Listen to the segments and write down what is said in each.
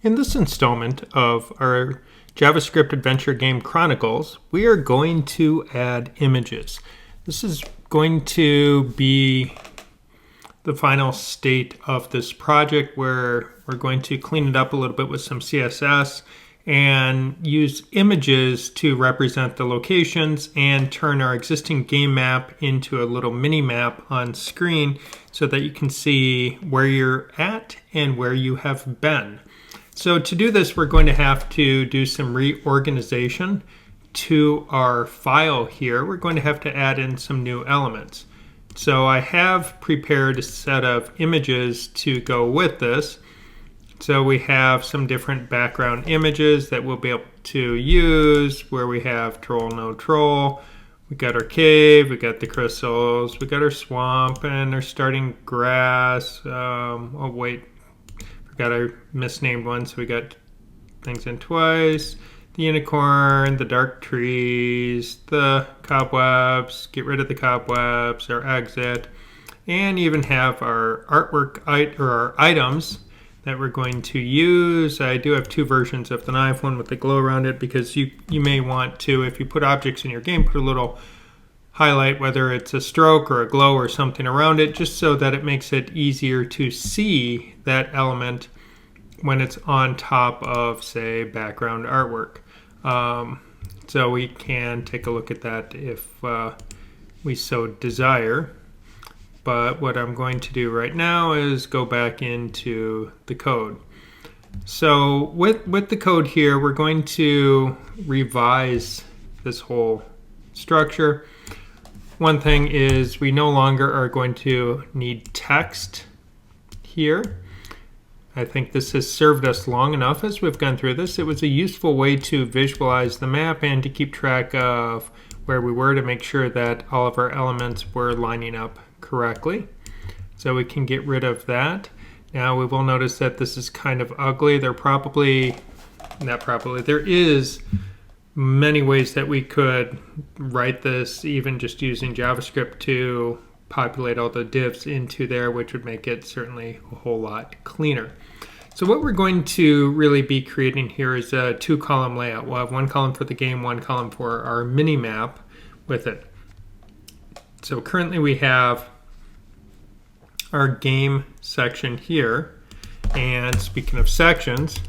In this installment of our JavaScript adventure game Chronicles, we are going to add images. This is going to be the final state of this project where we're going to clean it up a little bit with some CSS and use images to represent the locations and turn our existing game map into a little mini map on screen so that you can see where you're at and where you have been. So to do this, we're going to have to do some reorganization to our file here. We're going to have to add in some new elements. So I have prepared a set of images to go with this. So we have some different background images that we'll be able to use, where we have troll, no troll. We got our cave, we got the crystals, we got our swamp and our starting grass. Oh wait, forgot I misnamed one, so we got things in twice. The unicorn, the dark trees, the cobwebs, get rid of the cobwebs, our exit, and even have our artwork or our items that we're going to use. I do have two versions of the knife, one with the glow around it, because you may want to, if you put objects in your game, put a little highlight, whether it's a stroke or a glow or something around it, just so that it makes it easier to see that element when it's on top of, say, background artwork. So we can take a look at that if we so desire. But what I'm going to do right now is go back into the code. So with the code here, we're going to revise this whole structure. One thing is we no longer are going to need text here. I think this has served us long enough as we've gone through this. It was a useful way to visualize the map and to keep track of where we were to make sure that all of our elements were lining up correctly. So we can get rid of that. Now we will notice that this is kind of ugly. There is many ways that we could write this, even just using JavaScript to populate all the divs into there, which would make it certainly a whole lot cleaner. So what we're going to really be creating here is a two-column layout. We'll have one column for the game, one column for our mini map with it. So currently we have our game section here, and speaking of sections,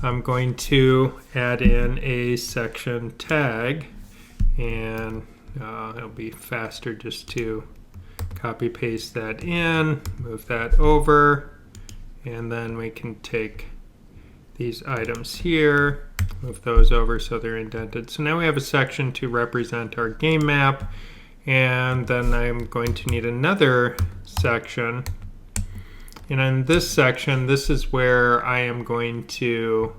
I'm going to add in a section tag, and it'll be faster just to copy paste that in, move that over, and then we can take these items here, move those over so they're indented. So now we have a section to represent our game map, and then I'm going to need another section. And in this section, this is where I am going to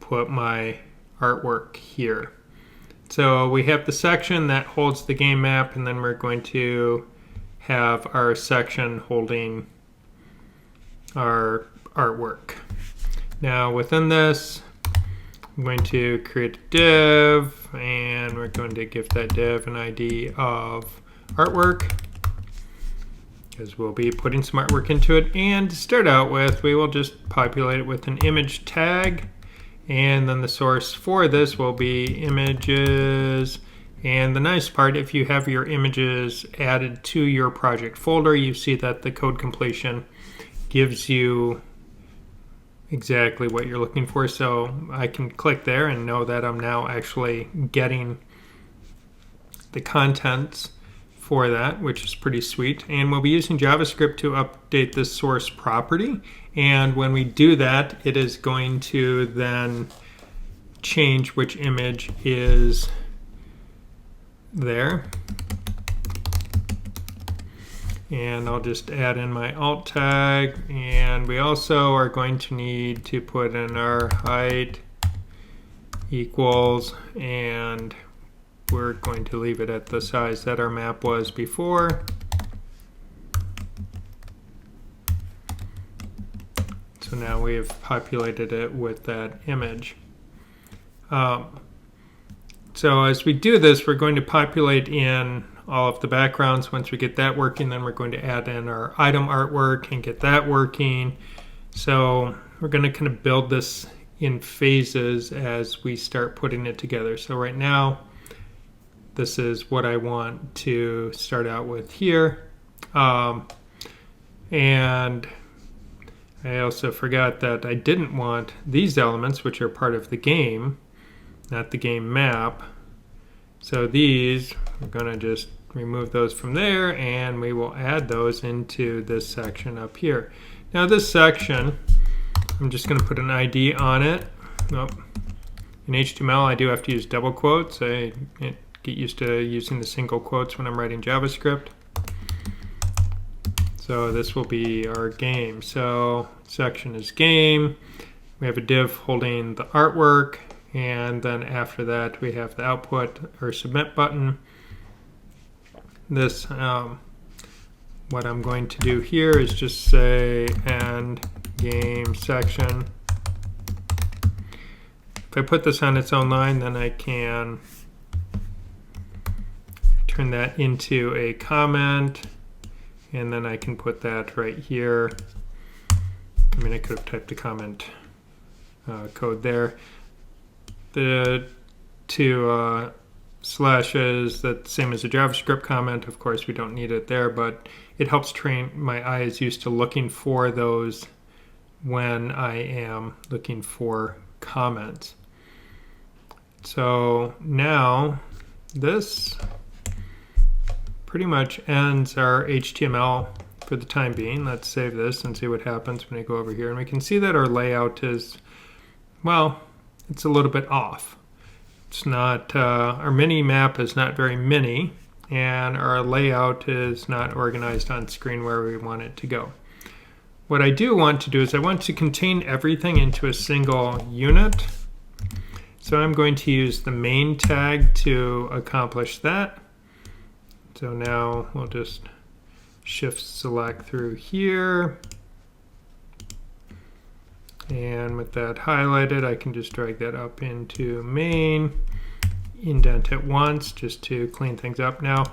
put my artwork here. So we have the section that holds the game map, and then we're going to have our section holding our artwork. Now within this, I'm going to create a div, and we're going to give that div an ID of artwork, because we'll be putting some artwork into it. And to start out with, we will just populate it with an image tag, and then the source for this will be images. And the nice part, if you have your images added to your project folder, you see that the code completion gives you exactly what you're looking for. So I can click there and know that I'm now actually getting the contents for that, which is pretty sweet. And we'll be using JavaScript to update this source property. And when we do that, it is going to then change which image is there. And I'll just add in my alt tag, and we also are going to need to put in our height equals, and we're going to leave it at the size that our map was before. So now we've populated it with that image. So as we do this, we're going to populate in all of the backgrounds. Once we get that working, then we're going to add in our item artwork and get that working. So we're going to kind of build this in phases as we start putting it together. So right now, this is what I want to start out with here. And I also forgot that I didn't want these elements, which are part of the game, not the game map. So these, we're going to just remove those from there, and we will add those into this section up here. Now this section, I'm just going to put an ID on it. Oh, in HTML, I do have to use double quotes. I get used to using the single quotes when I'm writing JavaScript. So this will be our game. So section is game. We have a div holding the artwork, and then after that we have the output or submit button. This, what I'm going to do here is just say end game section. If I put this on its own line, then I can turn that into a comment. And then I can put that right here. I mean, I could have typed the comment code there. The two slashes, that's the same as a JavaScript comment. Of course, we don't need it there, but it helps train my eyes used to looking for those when I am looking for comments. So now this pretty much ends our HTML for the time being. Let's save this and see what happens when I go over here. And we can see that our layout is, well, it's a little bit off. It's not, our mini map is not very mini, and our layout is not organized on screen where we want it to go. What I do want to do is I want to contain everything into a single unit. So I'm going to use the main tag to accomplish that. So now we'll just shift select through here. And with that highlighted, I can just drag that up into main, indent it once just to clean things up. Now,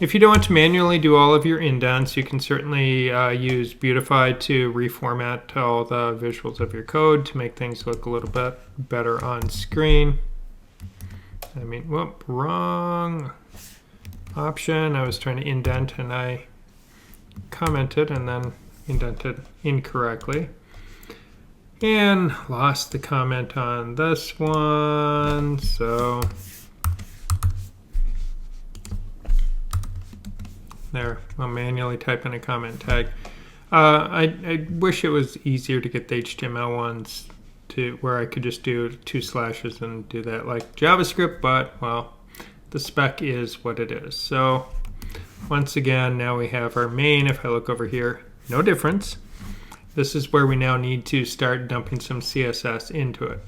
if you don't want to manually do all of your indents, you can certainly use Beautify to reformat all the visuals of your code to make things look a little bit better on screen. I mean, whoop, wrong option. I was trying to indent and I commented and then indented incorrectly. And lost the comment on this one, so there, I'll manually type in a comment tag. I wish it was easier to get the HTML ones to where I could just do 2 slashes and do that like JavaScript, but well, the spec is what it is. So once again, now we have our main. If I look over here, no difference. This is where we now need to start dumping some CSS into it.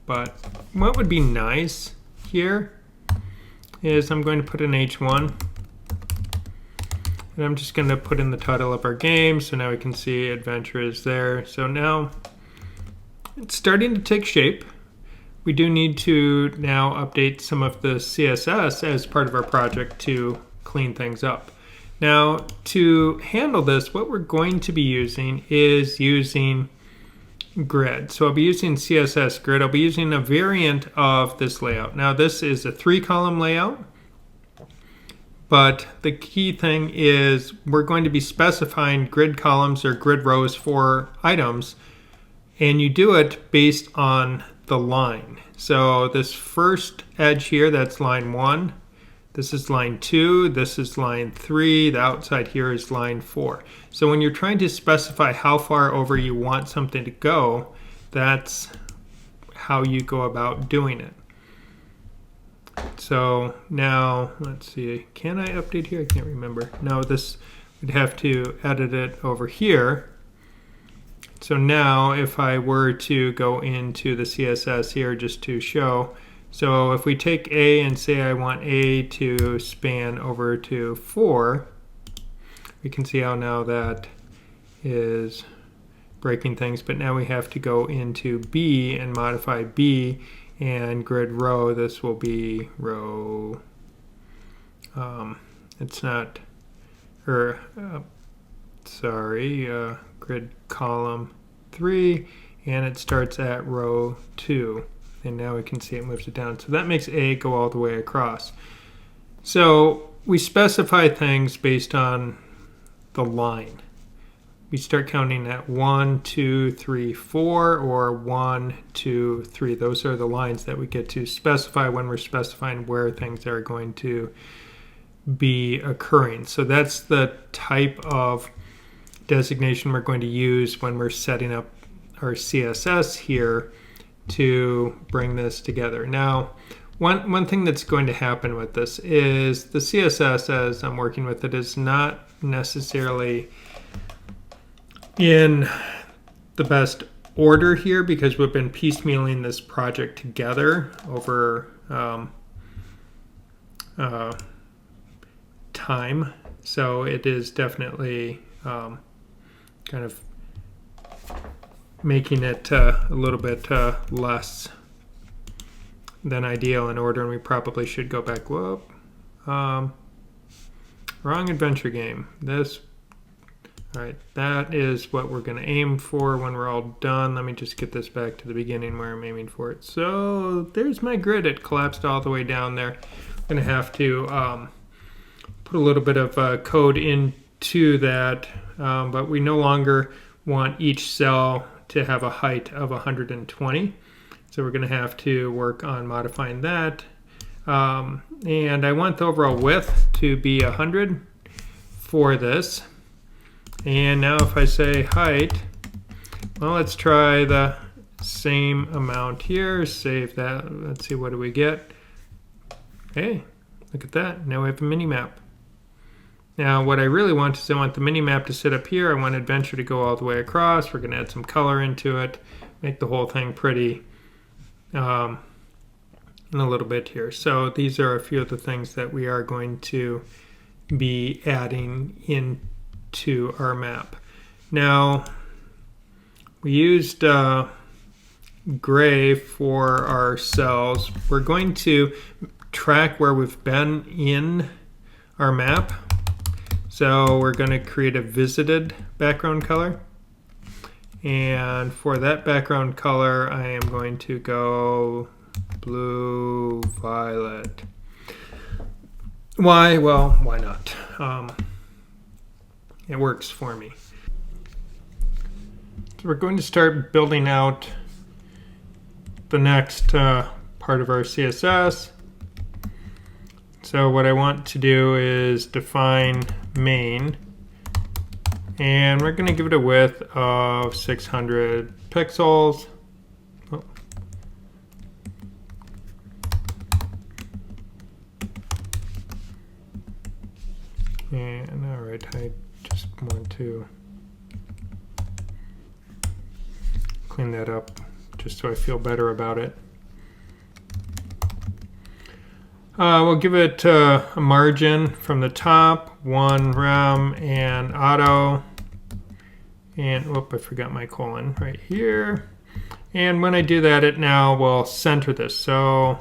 But what would be nice here is I'm going to put in H1. And I'm just going to put in the title of our game. So now we can see adventure is there. So now it's starting to take shape. We do need to now update some of the CSS as part of our project to clean things up. Now, to handle this, what we're going to be using is using Grid. So I'll be using CSS Grid. I'll be using a variant of this layout. Now, this is a 3-column layout, but the key thing is we're going to be specifying grid columns or grid rows for items, and you do it based on the line. So this first edge here, that's line 1. This is line 2, this is line 3, the outside here is line 4. So when you're trying to specify how far over you want something to go, that's how you go about doing it. So now, let's see, can I update here? I can't remember. No, this, we'd have to edit it over here. So now if I were to go into the CSS here just to show, so if we take A and say I want A to span over to 4, we can see how now that is breaking things, but now we have to go into B and modify B, and grid row, this will be row, it's not, or sorry, grid column, 3, and it starts at row 2. And now we can see it moves it down. So that makes A go all the way across. So we specify things based on the line. We start counting at 1, 2, 3, 4, or 1, 2, 3. Those are the lines that we get to specify when we're specifying where things are going to be occurring. So that's the type of designation we're going to use when we're setting up our CSS here to bring this together. Now, one thing that's going to happen with this is the CSS, as I'm working with it, is not necessarily in the best order here because we've been piecemealing this project together over time. So it is definitely kind of making it a little bit less than ideal in order, and we probably should go back. Whoop. Wrong adventure game. All right, that is what we're going to aim for when we're all done. Let me just get this back to the beginning where I'm aiming for it. So there's my grid. It collapsed all the way down there. I'm going to have to put a little bit of code into that, but we no longer want each cell to have a height of 120. So we're going to have to work on modifying that. And I want the overall width to be 100 for this. And now if I say height, well, let's try the same amount here. Save that. Let's see, what do we get? Hey, look at that. Now we have a mini map. Now what I really want is I want the mini map to sit up here. I want adventure to go all the way across. We're going to add some color into it, make the whole thing pretty in a little bit here. So these are a few of the things that we are going to be adding into our map. Now we used gray for our cells. We're going to track where we've been in our map. So we're going to create a visited background color. And for that background color, I am going to go blue, violet. Why? Well, why not? It works for me. So we're going to start building out the next part of our CSS. So what I want to do is define main, and we're going to give it a width of 600 pixels. Oh. And all right, I just want to clean that up just so I feel better about it. We'll give it a margin from the top, 1 rem, and auto. And whoop, I forgot my colon right here. And when I do that, it now will center this. So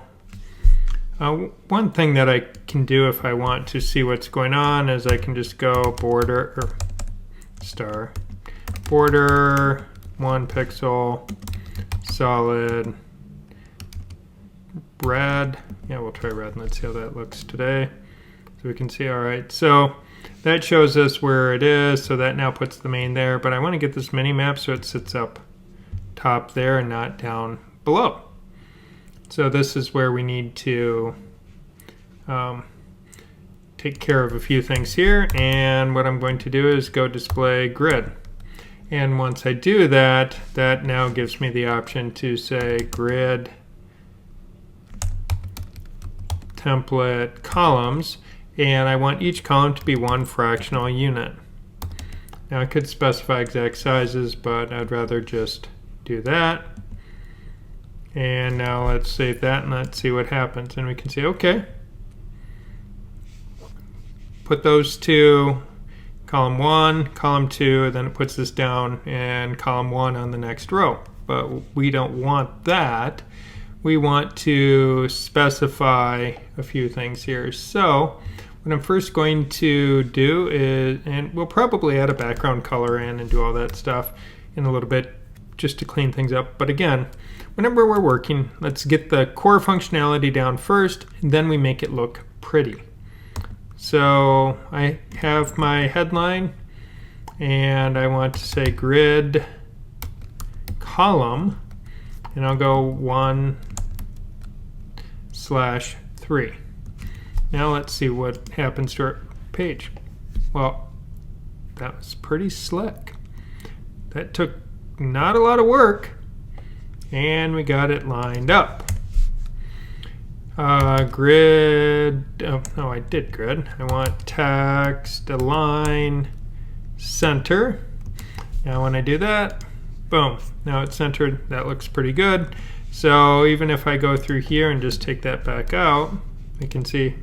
one thing that I can do if I want to see what's going on is I can just go border, or star, border, 1 pixel, solid, red. Yeah, we'll try red and let's see how that looks today. So we can see, all right, so that shows us where it is. So that now puts the main there, but I want to get this mini map so it sits up top there and not down below. So this is where we need to take care of a few things here. And what I'm going to do is go display grid. And once I do that, that now gives me the option to say grid template columns, and I want each column to be 1 fractional unit. Now I could specify exact sizes, but I'd rather just do that. And now let's save that and let's see what happens. And we can see, okay, put those two, column 1, column 2, then it puts this down in column 1 on the next row. But we don't want that. We want to specify a few things here. So what I'm first going to do is, and we'll probably add a background color in and do all that stuff in a little bit, just to clean things up. But again, whenever we're working, let's get the core functionality down first, and then we make it look pretty. So I have my headline, and I want to say grid column, and I'll go 1/3. Now let's see what happens to our page. Well, that was pretty slick. That took not a lot of work, and we got it lined up. Grid, oh no, I did grid. I want text, align, center. Now when I do that, boom, now it's centered. That looks pretty good. So even if I go through here and just take that back out, we can see,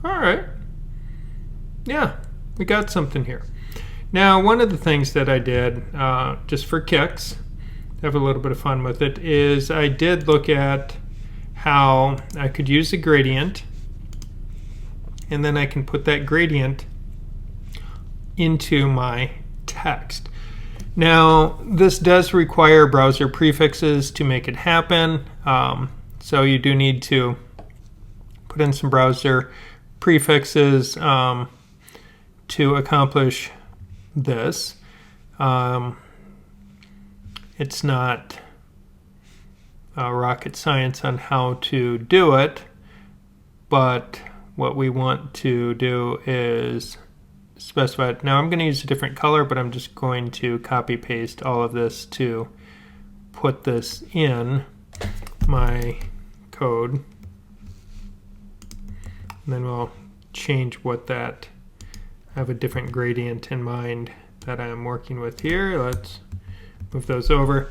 all right, yeah, we got something here. Now, one of the things that I did, just for kicks, have a little bit of fun with it, is I did look at how I could use a gradient, and then I can put that gradient into my text. Now, this does require browser prefixes to make it happen, so you do need to put in some browser prefixes to accomplish this. It's not rocket science on how to do it, but what we want to do is specify it. Now I'm going to use a different color, but I'm just going to copy paste all of this to put this in my code, and then we'll change what that, I have a different gradient in mind that I'm working with here. Let's move those over.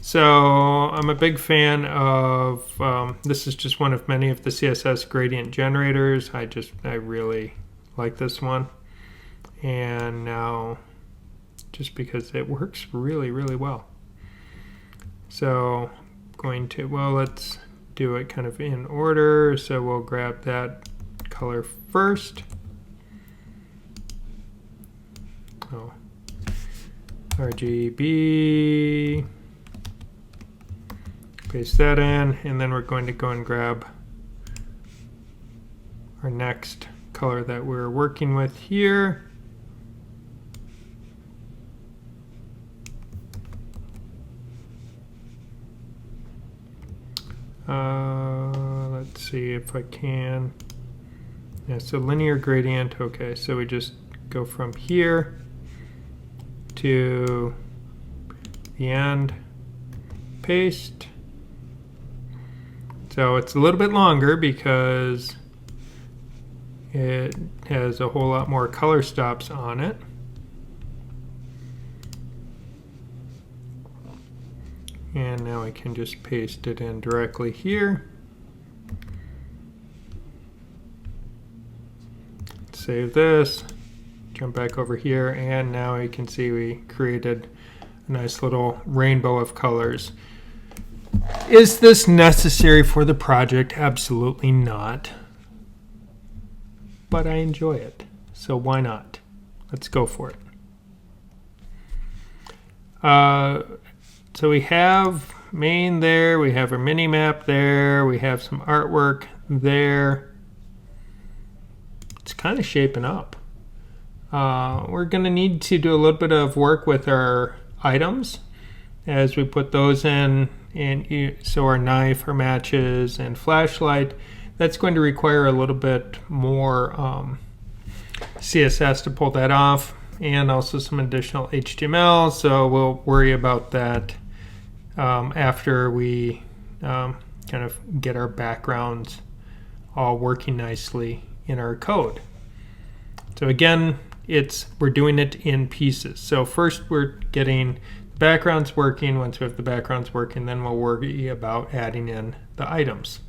So I'm a big fan of, this is just one of many of the CSS gradient generators. I really like this one. And now, just because it works really, really well. So going to, well, let's do it kind of in order. So we'll grab that color first. Oh, RGB, paste that in, and then we're going to go and grab our next color that we're working with here. Let's see if I can. Yeah, so linear gradient. Okay, so we just go from here to the end, paste. So it's a little bit longer because it has a whole lot more color stops on it. And now I can just paste it in directly here. Save this, jump back over here, and now you can see we created a nice little rainbow of colors. Is this necessary for the project? Absolutely not. But I enjoy it, so why not? Let's go for it. So we have main there, we have our mini map there, we have some artwork there. It's kind of shaping up. We're going to need to do a little bit of work with our items as we put those in, and so our knife, our matches, and flashlight. That's going to require a little bit more CSS to pull that off, and also some additional HTML, so we'll worry about that after we kind of get our backgrounds all working nicely in our code. So again, we're doing it in pieces. So first we're getting the backgrounds working. Once we have the backgrounds working, then we'll worry about adding in the items.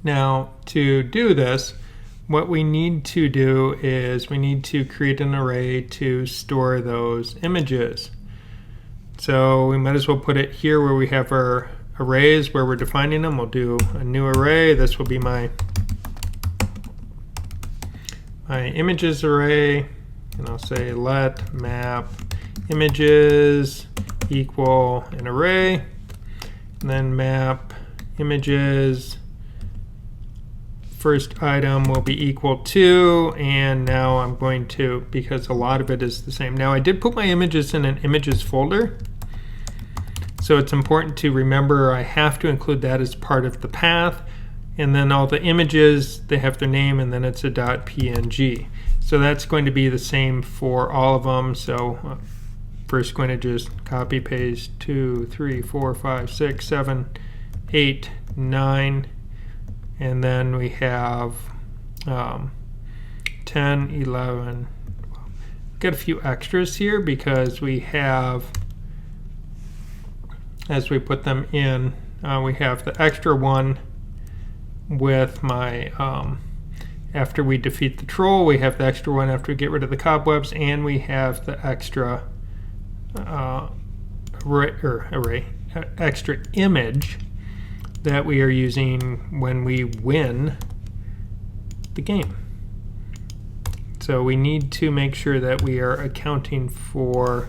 Now to do this, what we need to do is we need to create an array to store those images. So we might as well put it here where we have our arrays where we're defining them. We'll do a new array. This will be my images array, and I'll say let map images equal an array, and then map images. First item will be equal to, and now I'm going to, because a lot of it is the same. Now I did put my images in an images folder, so it's important to remember I have to include that as part of the path, and then all the images, they have their name, and then it's a .png. So that's going to be the same for all of them. So first going to just copy paste 2, 3, 4, 5, 6, 7, 8, 9. And then we have 10, 11. Got a few extras here because we have, as we put them in, we have the extra one with my, after we defeat the troll, we have the extra one after we get rid of the cobwebs, and we have the extra extra image that we are using when we win the game. So we need to make sure that we are accounting for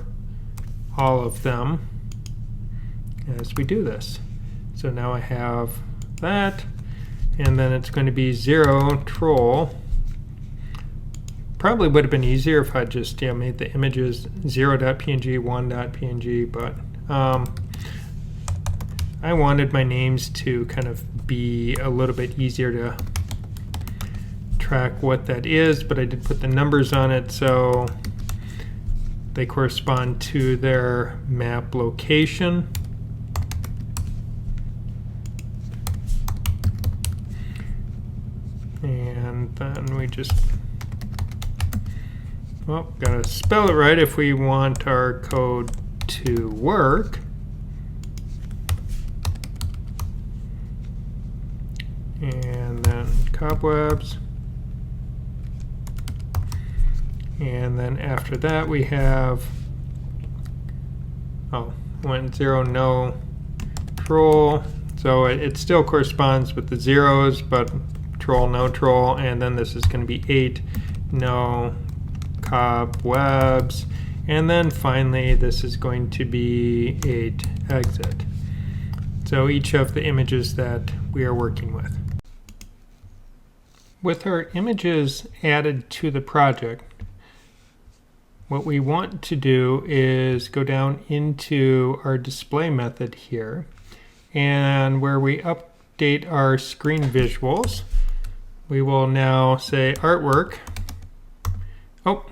all of them as we do this. So now I have that, and then it's going to be 0 troll. Probably would have been easier if I just made the images 0.png, 1.png, but I wanted my names to kind of be a little bit easier to track what that is, but I did put the numbers on it so they correspond to their map location. And then we just, well, gotta spell it right if we want our code to work. And then cobwebs. And then after that we have, 0 no troll. So it still corresponds with the zeros, but troll no troll. And then this is going to be 8 no cobwebs. And then finally this is going to be 8 exit. So each of the images that we are working with. With our images added to the project, what we want to do is go down into our display method here, and where we update our screen visuals, we will now say artwork. Oh,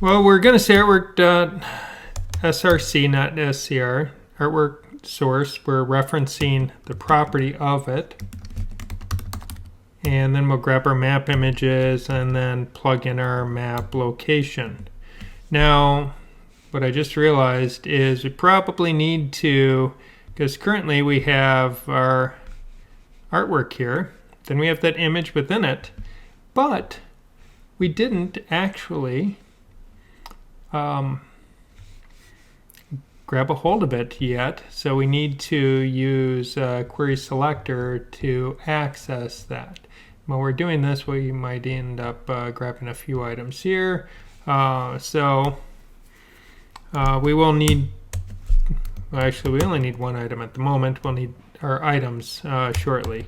well, we're going to say artwork.src, not scr. Artwork source, we're referencing the property of it. And then we'll grab our map images and then plug in our map location. Now, what I just realized is we probably need to, because currently we have our artwork here, then we have that image within it, but we didn't actually grab a hold of it yet, so we need to use query selector to access that. While we're doing this, we might end up grabbing a few items here. So we will need, well, actually we only need one item at the moment. We'll need our items shortly.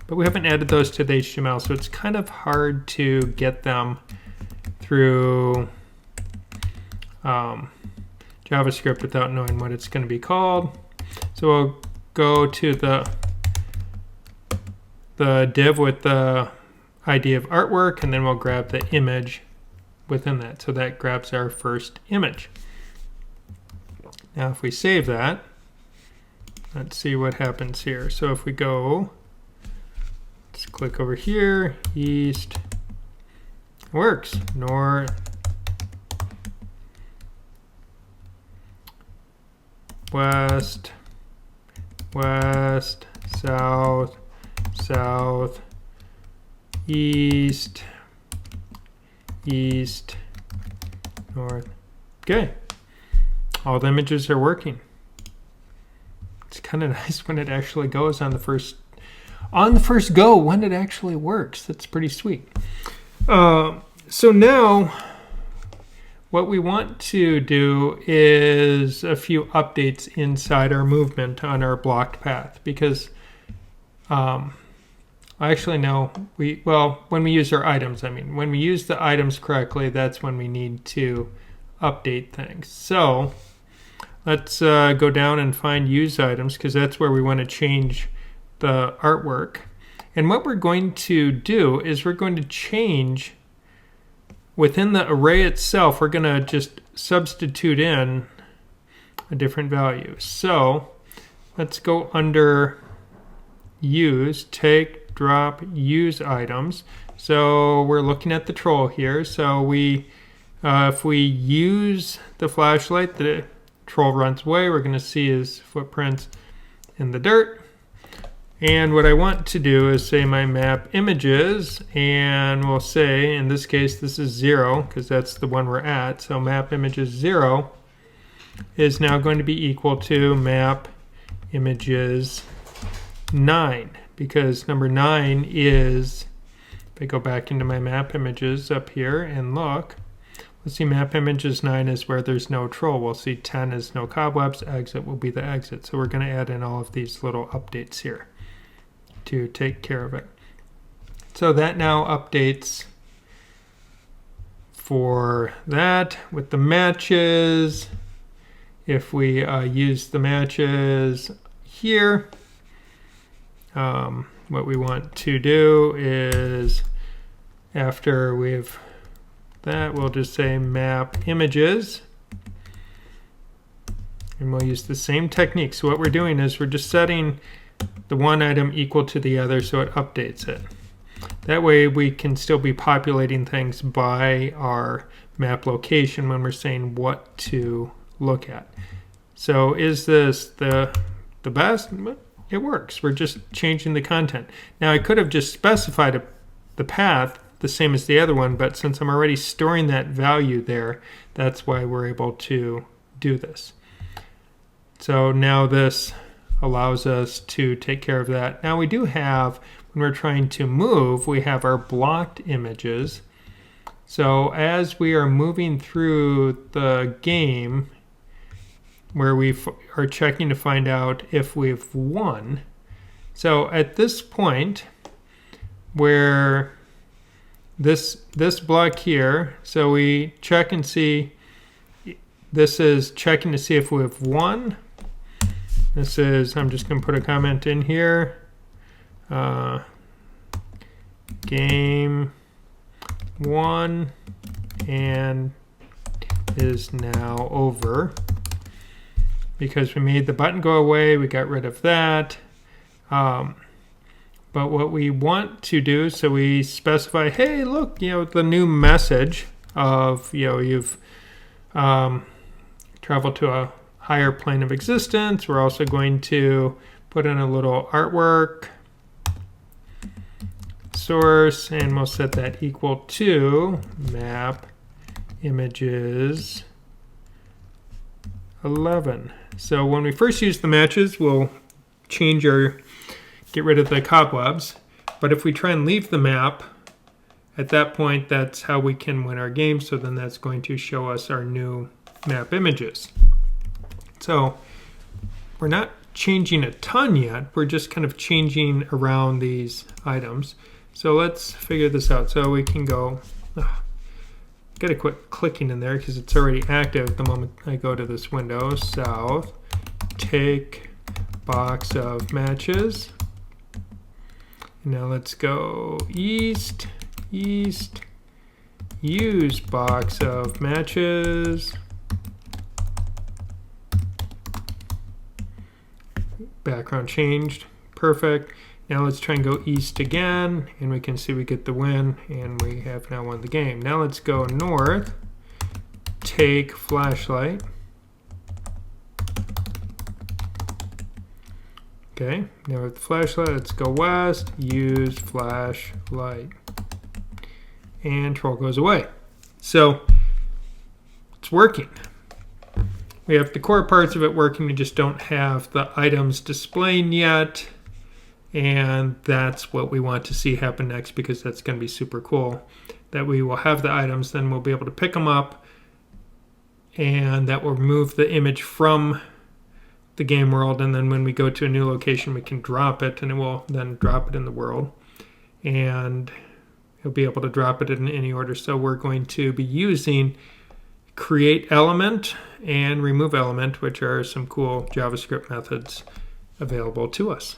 But we haven't added those to the HTML, so it's kind of hard to get them through JavaScript without knowing what it's going to be called. So we'll go to the div with the ID of artwork, and then we'll grab the image within that. So that grabs our first image. Now if we save that, let's see what happens here. So if we go, let's click over here, east, works, north, west, west, south, south, east, east, north. Okay, all the images are working. It's kind of nice when it actually goes on the first go, when it actually works. That's pretty sweet. So now what we want to do is a few updates inside our movement on our blocked path, because actually no, when we use our items, when we use the items correctly, that's when we need to update things. So let's go down and find use items, because that's where we want to change the artwork. And what we're going to do is we're going to change within the array itself. We're going to just substitute in a different value. So let's go under use, take, drop, use items. So we're looking at the troll here. So if we use the flashlight, the troll runs away. We're going to see his footprints in the dirt. And what I want to do is say my map images, and we'll say, in this case, this is 0, because that's the one we're at. So map images 0 is now going to be equal to map images 9, because number 9 is, if I go back into my map images up here and look, let's see, map images 9 is where there's no troll. We'll see 10 is no cobwebs, exit will be the exit. So we're going to add in all of these little updates here to take care of it. So that now updates for that with the matches. If we use the matches here, what we want to do is, after we've that, we'll just say map images, and we'll use the same technique. So what we're doing is we're just setting the one item equal to the other, so it updates it. That way we can still be populating things by our map location when we're saying what to look at. So is this the best? It works. We're just changing the content. Now I could have just specified the path the same as the other one, but since I'm already storing that value there, that's why we're able to do this. So now this allows us to take care of that. Now we do have, when we're trying to move, we have our blocked images. So as we are moving through the game, where we are checking to find out if we've won. So at this point, where this block here, so we check and see, this is checking to see if we've won. This is, I'm just going to put a comment in here. Game won and is now over. Because we made the button go away, we got rid of that. But what we want to do, so we specify, hey, look, the new message of, you've traveled to a higher plane of existence. We're also going to put in a little artwork source, and we'll set that equal to map images 11. So when we first use the matches, we'll get rid of the cobwebs. But if we try and leave the map, at that point, that's how we can win our game. So then that's going to show us our new map images. So we're not changing a ton yet. We're just kind of changing around these items. So let's figure this out. So we can go, gotta quit clicking in there because it's already active the moment I go to this window. South, take box of matches. Now let's go east, east, use box of matches. Background changed, perfect. Now let's try and go east again, and we can see we get the win, and we have now won the game. Now let's go north, take flashlight. Okay, now with the flashlight, let's go west, use flashlight. And troll goes away. So it's working. We have the core parts of it working, we just don't have the items displaying yet. And that's what we want to see happen next, because that's going to be super cool. That we will have the items, then we'll be able to pick them up, and that will remove the image from the game world, and then when we go to a new location we can drop it, and it will then drop it in the world, and you'll be able to drop it in any order. So we're going to be using create element and remove element, which are some cool JavaScript methods available to us.